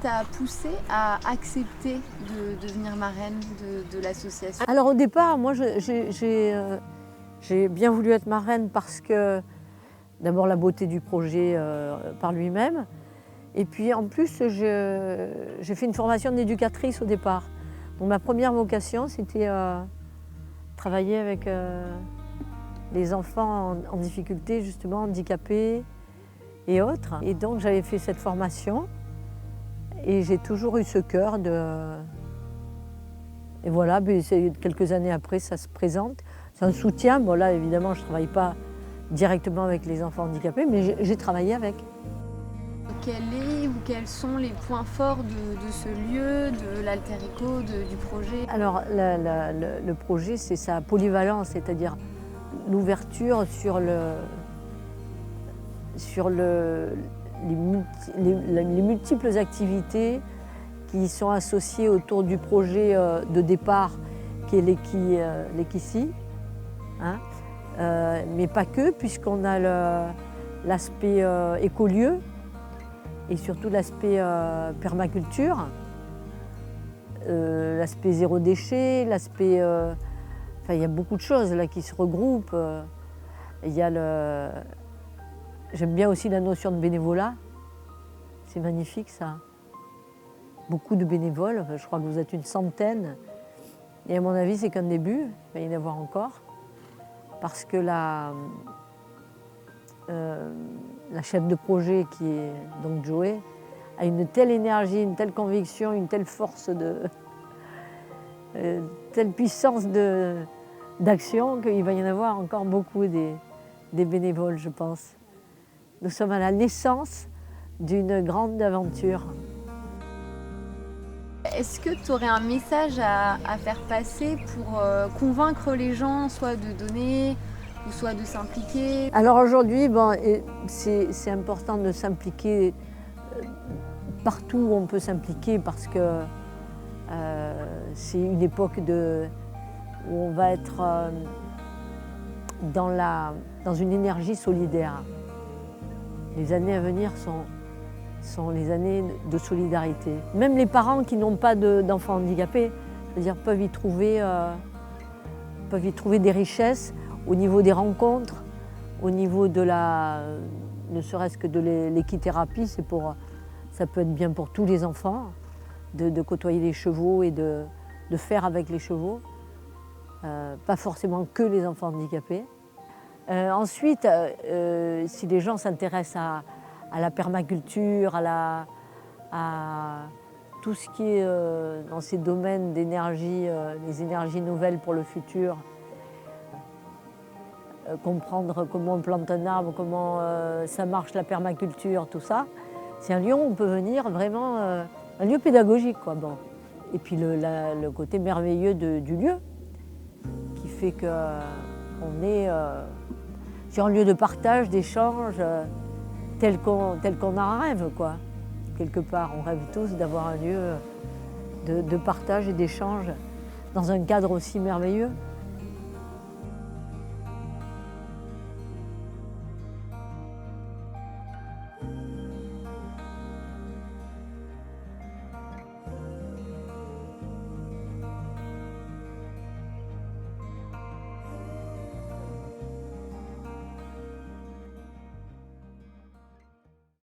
t'a poussé à accepter de devenir marraine de l'association? Alors au départ, moi j'ai bien voulu être marraine parce que d'abord la beauté du projet par lui-même, et puis en plus j'ai fait une formation d'éducatrice au départ. Donc ma première vocation c'était travailler avec les enfants en difficulté, justement handicapés et autres. Et donc j'avais fait cette formation et j'ai toujours eu ce cœur de... Et voilà, quelques années après ça se présente. C'est un soutien. Bon là évidemment je ne travaille pas directement avec les enfants handicapés, mais j'ai travaillé avec. Quels sont les points forts de ce lieu, de l'Alter Eco, du projet? Alors le projet, c'est sa polyvalence, c'est-à-dire l'ouverture sur les multiples activités qui sont associées autour du projet de départ qui est l'Equici, hein, mais pas que, puisqu'on a l'aspect écolieu et surtout l'aspect permaculture, l'aspect zéro déchet, l'aspect... Enfin, il y a beaucoup de choses là qui se regroupent. Il y a J'aime bien aussi la notion de bénévolat. C'est magnifique ça. Beaucoup de bénévoles, je crois que vous êtes une centaine. Et à mon avis, c'est qu'un début, il va y en avoir encore. Parce que la chef de projet, qui est donc Joé, a une telle énergie, une telle conviction, une telle force, telle puissance d'action qu'il va y en avoir encore beaucoup des bénévoles, je pense. Nous sommes à la naissance d'une grande aventure. Est-ce que tu aurais un message à faire passer pour convaincre les gens, soit de donner, ou soit de s'impliquer? Alors aujourd'hui, bon, c'est important de s'impliquer partout où on peut s'impliquer, parce que c'est une époque où on va être dans une énergie solidaire. Les années à venir sont les années de solidarité. Même les parents qui n'ont pas d'enfants handicapés, c'est-à-dire peuvent y trouver des richesses au niveau des rencontres, au niveau de ne serait-ce que de l'équithérapie. Ça peut être bien pour tous les enfants de côtoyer les chevaux et de faire avec les chevaux, pas forcément que les enfants handicapés. Ensuite, si les gens s'intéressent à la permaculture, à tout ce qui est dans ces domaines d'énergie, les énergies nouvelles pour le futur, comprendre comment on plante un arbre, comment ça marche la permaculture, tout ça, c'est un lieu où on peut venir vraiment, un lieu pédagogique, quoi. Bon. Et puis le côté merveilleux du lieu, qui fait qu'on est sur un lieu de partage, d'échange, tel qu'on en rêve, quoi. Quelque part, on rêve tous d'avoir un lieu de partage et d'échange dans un cadre aussi merveilleux.